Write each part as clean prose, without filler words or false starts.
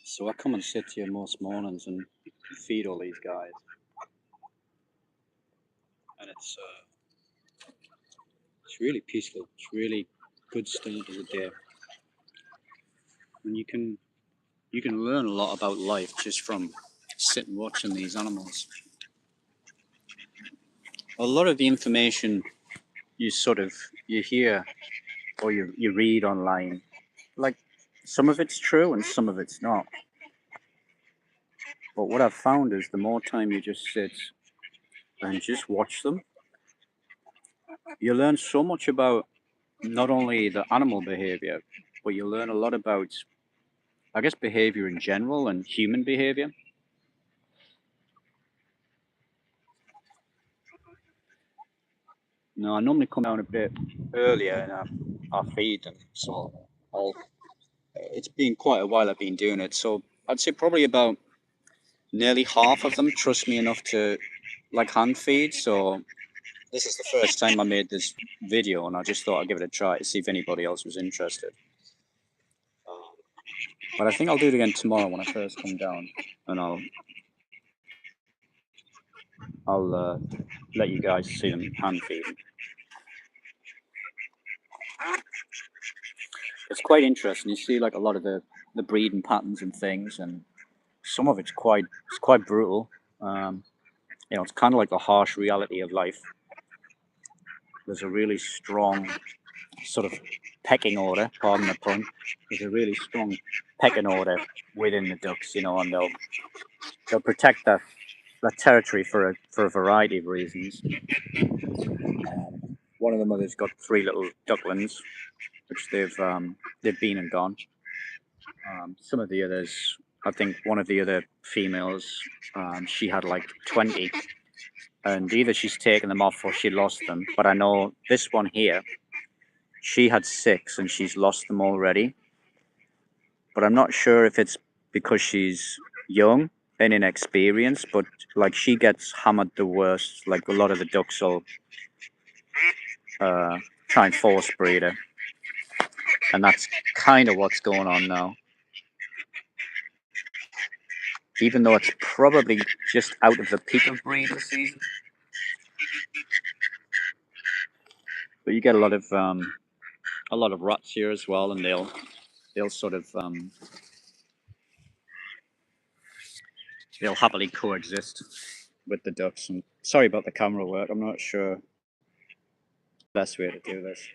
So I come and sit here most mornings and feed all these guys, and it's really peaceful. It's really good start to the day, and you can learn a lot about life just from sitting watching these animals. A lot of the information you hear or you read online, like some of it's true and some of it's not. But what I've found is the more time you just sit and just watch them, you learn so much about not only the animal behavior, but you learn a lot about, I guess, behavior in general and human behavior. No, I normally come down a bit earlier and I feed them. So it's been quite a while I've been doing it. So I'd say probably about nearly half of them trust me enough to like hand feed. So this is the first time I made this video, and I just thought I'd give it a try to see if anybody else was interested. But I think I'll do it again tomorrow when I first come down, and I'll let you guys see them hand feeding. It's quite interesting. You see like a lot of the breeding patterns and things, and some of it's quite brutal. It's kind of like the harsh reality of life. There's a really strong sort of pecking order, pardon the pun. There's a really strong pecking order within the ducks, and they'll protect that territory for a variety of reasons. One of the mothers got 3 little ducklings, which they've been and gone. Some of the others, I think one of the other females, she had like 20, and either she's taken them off or she lost them. But I know this one here, she had 6 and she's lost them already. but I'm not sure if it's because she's young and inexperienced. But like she gets hammered the worst. Like a lot of the ducks will try and force breed her, and that's kind of what's going on now. Even though it's probably just out of the peak of breeding season, but you get a lot of rats here as well, and they'll sort of they'll happily coexist with the ducks. And sorry about the camera work. I'm not sure the best way to do this.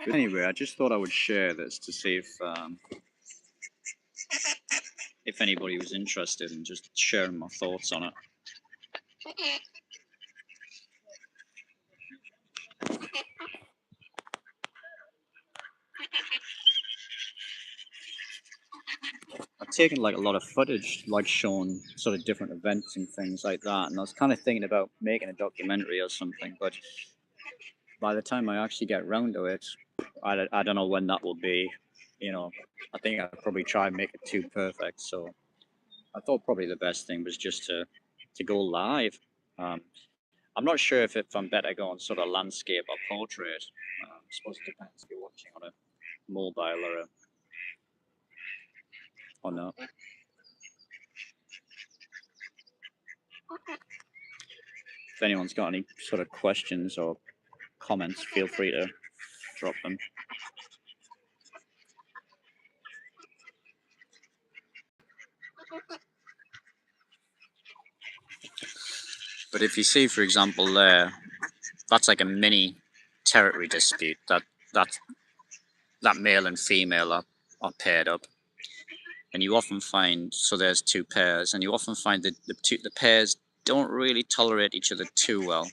But anyway, I just thought I would share this to see if anybody was interested in just sharing my thoughts on it. I've taken like a lot of footage, like showing sort of different events and things like that, and I was kind of thinking about making a documentary or something, but by the time I actually get round to it, I don't know when that will be. You know, I think I'll probably try and make it too perfect. So I thought probably the best thing was just to go live. Um, I'm not sure if I'm better going sort of landscape or portrait. I suppose it depends if you're watching on a mobile or not. If anyone's got any sort of questions or comments, feel free to drop them. But if you see, for example, there, that's like a mini territory dispute. That male and female are paired up, and you often find, so there's two pairs, and you often find that the pairs don't really tolerate each other too well.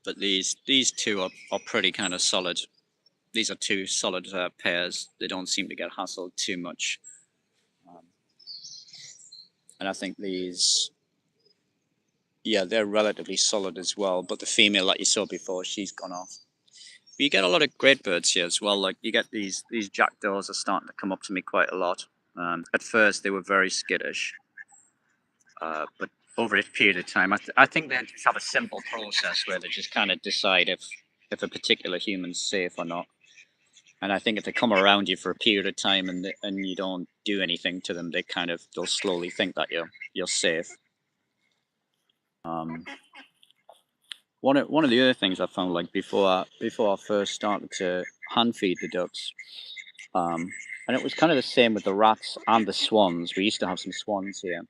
But these two are pretty kind of solid. These are two solid pairs. They don't seem to get hassled too much. And I think these, yeah, they're relatively solid as well. But the female that you saw before, she's gone off. But you get a lot of great birds here as well. Like you get these jackdaws are starting to come up to me quite a lot. At first, they were very skittish, but over a period of time, I think they just have a simple process where they just kind of decide if a particular human's safe or not. And I think if they come around you for a period of time and you don't do anything to them, they'll slowly think that you're safe. One of the other things I found, like before I first started to hand feed the ducks, and it was kind of the same with the rats and the swans. We used to have some swans here,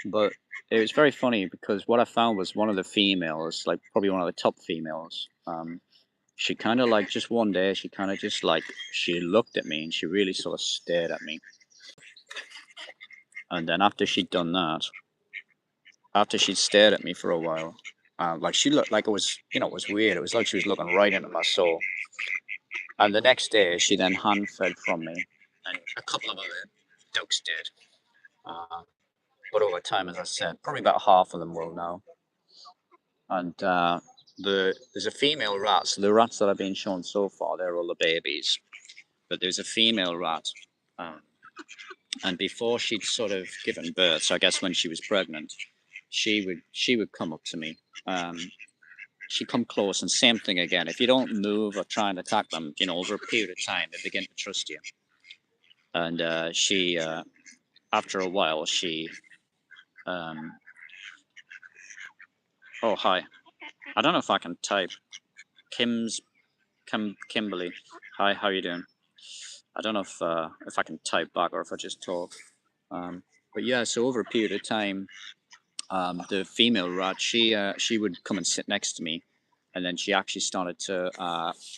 but it was very funny because what I found was one of the females, like probably one of the top females, she kind of like just one day, she kind of just like, she looked at me and she really sort of stared at me. And then after she'd done that, after she'd stared at me for a while, like she looked like it was, it was weird. It was like she was looking right into my soul. And the next day, she then hand fed from me, and a couple of other ducks did. But over time, as I said, probably about half of them will now. And there's a female rat. So the rats that I've been shown so far, they're all the babies. But there's a female rat. And before she'd sort of given birth, so I guess when she was pregnant, she would come up to me. She'd come close, and same thing again. If you don't move or try and attack them, over a period of time, they begin to trust you. And she, after a while, she, oh hi, I don't know if I can type. Kimberly, hi, how you doing? I don't know if I can type back or if I just talk. But yeah, so over a period of time, the female rat, she would come and sit next to me, and then she actually started to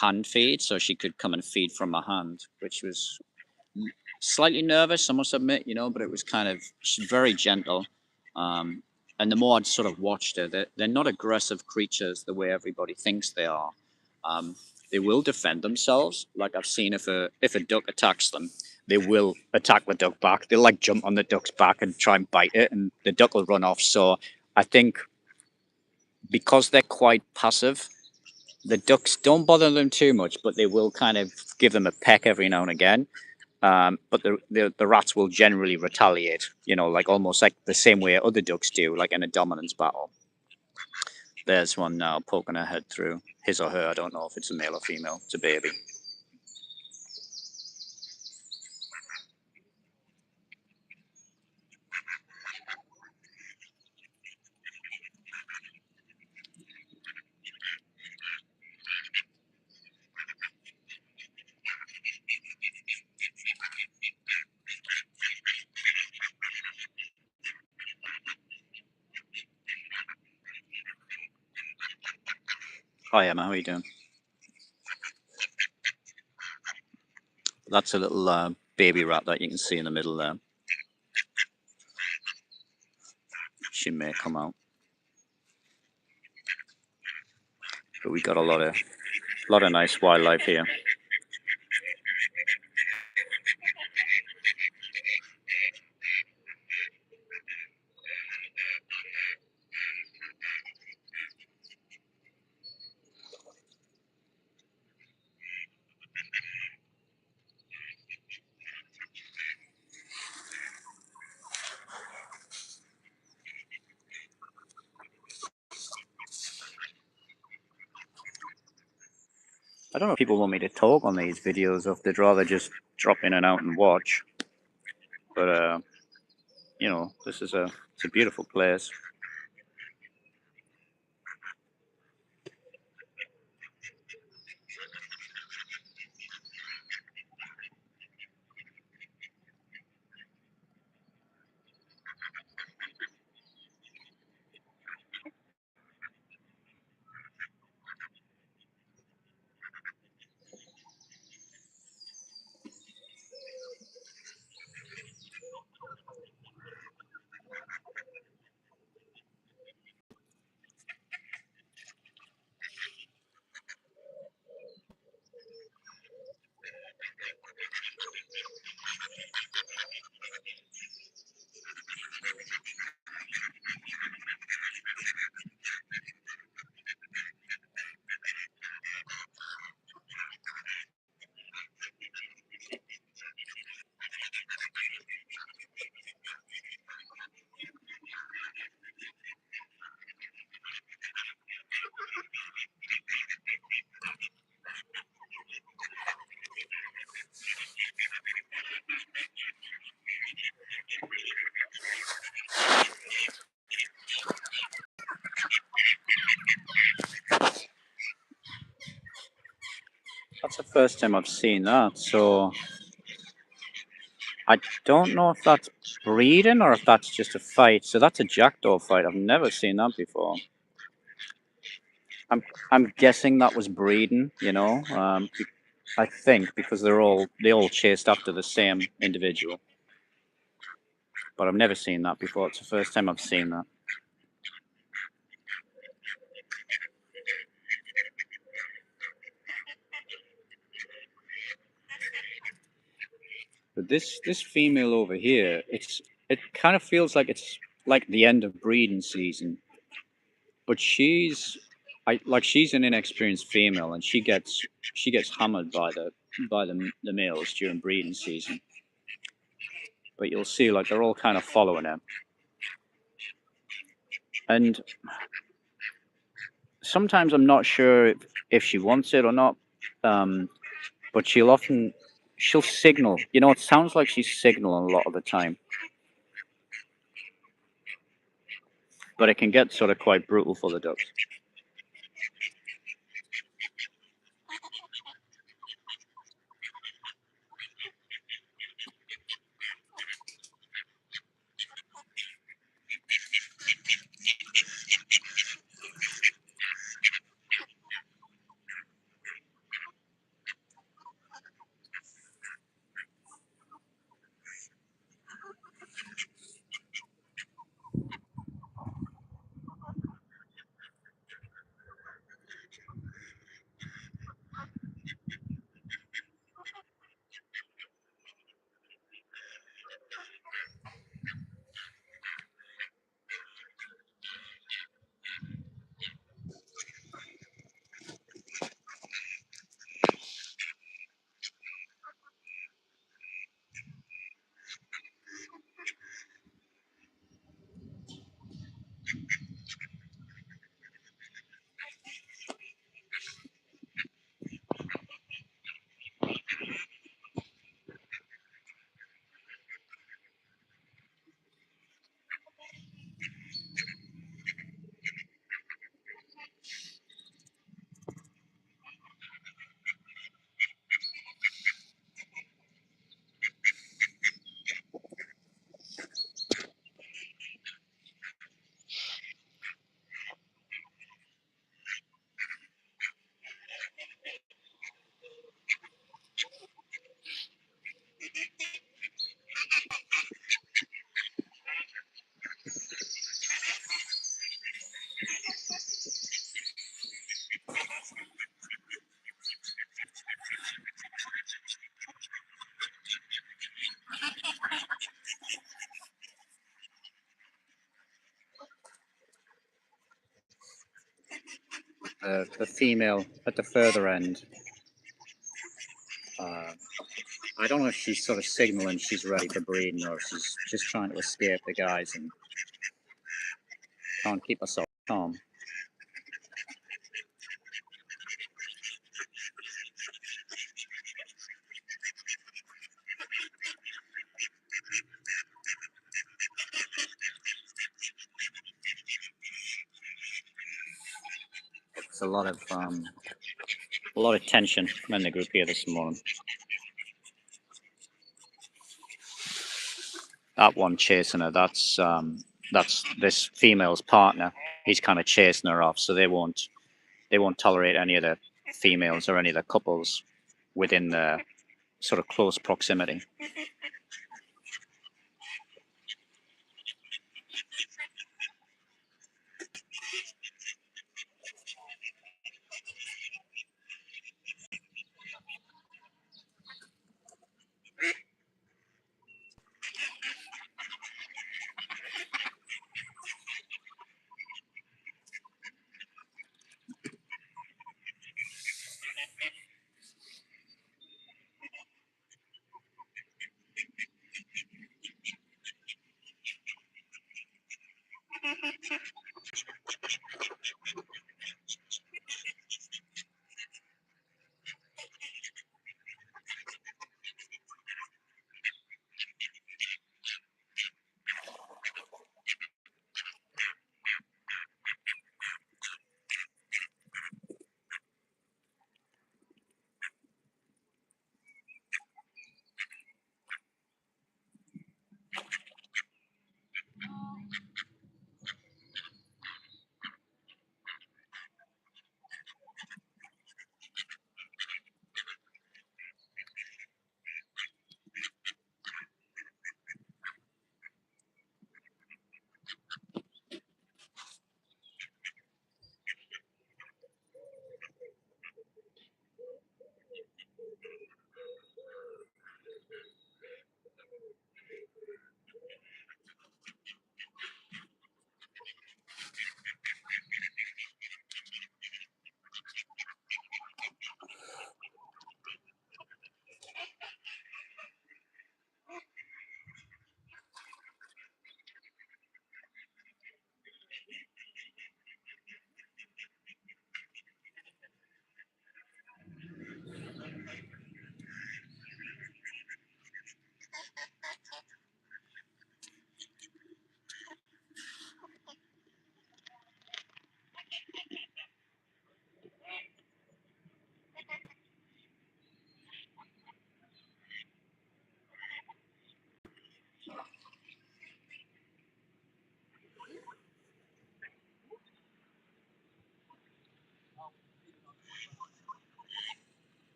hand feed, so she could come and feed from my hand, which was slightly nervous, I must admit, but it was she's very gentle. And the more I'd sort of watched her, they're not aggressive creatures the way everybody thinks they are. They will defend themselves. Like I've seen if a duck attacks them, they will attack the duck back. They'll like jump on the duck's back and try and bite it, and the duck will run off. So I think because they're quite passive, the ducks don't bother them too much, but they will kind of give them a peck every now and again. But the rats will generally retaliate, like almost like the same way other ducks do, like in a dominance battle. There's one now poking her head through. His or her, I don't know if it's a male or female. It's a baby. Hi Emma, how are you doing? That's a little baby rat that you can see in the middle there. She may come out. But we got a lot of nice wildlife here. I don't know if people want me to talk on these videos or if they'd rather just drop in and out and watch. But this is it's a beautiful place. That's the first time I've seen that, so I don't know if that's breeding or if that's just a fight. So that's a jackdaw fight. I've never seen that before. I'm guessing that was breeding. I think because they all chased after the same individual. But I've never seen that before. It's the first time I've seen that. But this female over here, it kind of feels like it's like the end of breeding season. But she's an inexperienced female, and she gets hammered by the males during breeding season. But you'll see, like they're all kind of following her, and sometimes I'm not sure if she wants it or not. But she'll signal. It sounds like she's signaling a lot of the time. But it can get sort of quite brutal for the ducks. The female at the further end, I don't know if she's sort of signaling she's ready for breeding or if she's just trying to escape the guys and can't keep herself calm. There's a lot of tension in the group here this morning. That one chasing her, that's this female's partner. He's kind of chasing her off, so they won't tolerate any of the females or any of the couples within the sort of close proximity.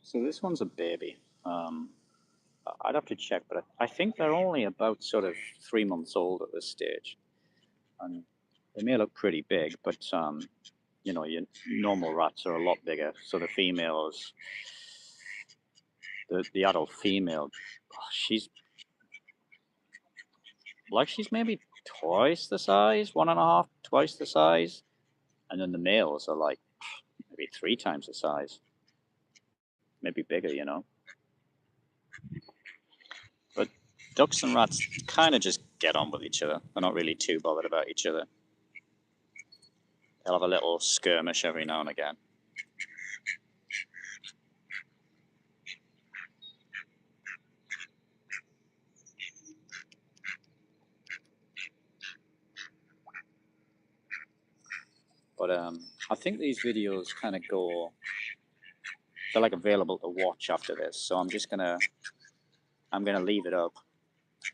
So this one's a baby. I'd have to check, but I think they're only about sort of 3 months old at this stage, and they may look pretty big, but your normal rats are a lot bigger. So the females, the adult female, she's maybe twice the size, 1.5, twice the size, and then the males are like maybe 3 times the size, maybe bigger. But ducks and rats kind of just get on with each other. They're not really too bothered about each other. They'll have a little skirmish every now and again. But I think these videos kind of they're like available to watch after this. So I'm gonna leave it up.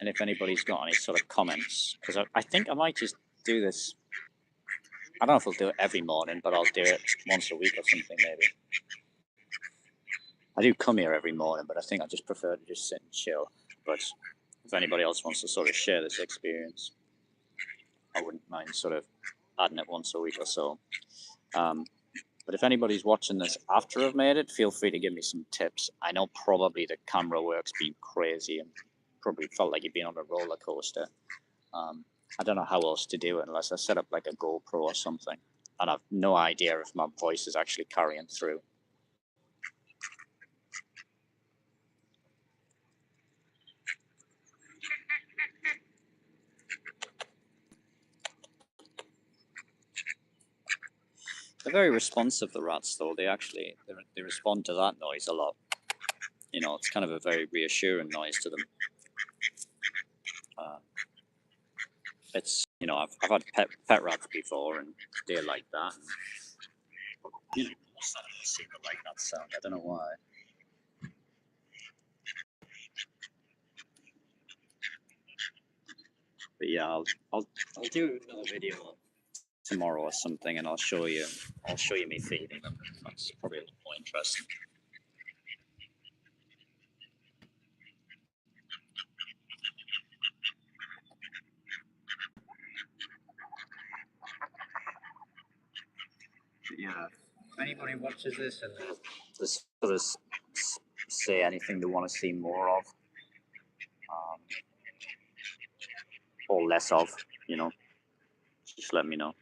And if anybody's got any sort of comments, because I think I might just do this. I don't know if I'll do it every morning, but I'll do it once a week or something maybe. I do come here every morning, but I think I just prefer to just sit and chill. But if anybody else wants to sort of share this experience, I wouldn't mind sort of adding it once a week or so. But if anybody's watching this after I've made it, feel free to give me some tips. I know probably the camera work's been crazy and probably felt like you've been on a roller coaster. I don't know how else to do it unless I set up like a GoPro or something. And I've no idea if my voice is actually carrying through. They're very responsive, the rats, though. They respond to that noise a lot. You know, it's kind of a very reassuring noise to them. It's, you know, I've had pet rats before, and they're like that. And, you know, most of them seem to like that sound. I don't know why. But yeah, I'll do another video tomorrow or something, and I'll show you me feeding them. That's probably a little more interesting. But yeah, if anybody watches this and they sort of say anything they want to see more of, or less of, you know, just let me know.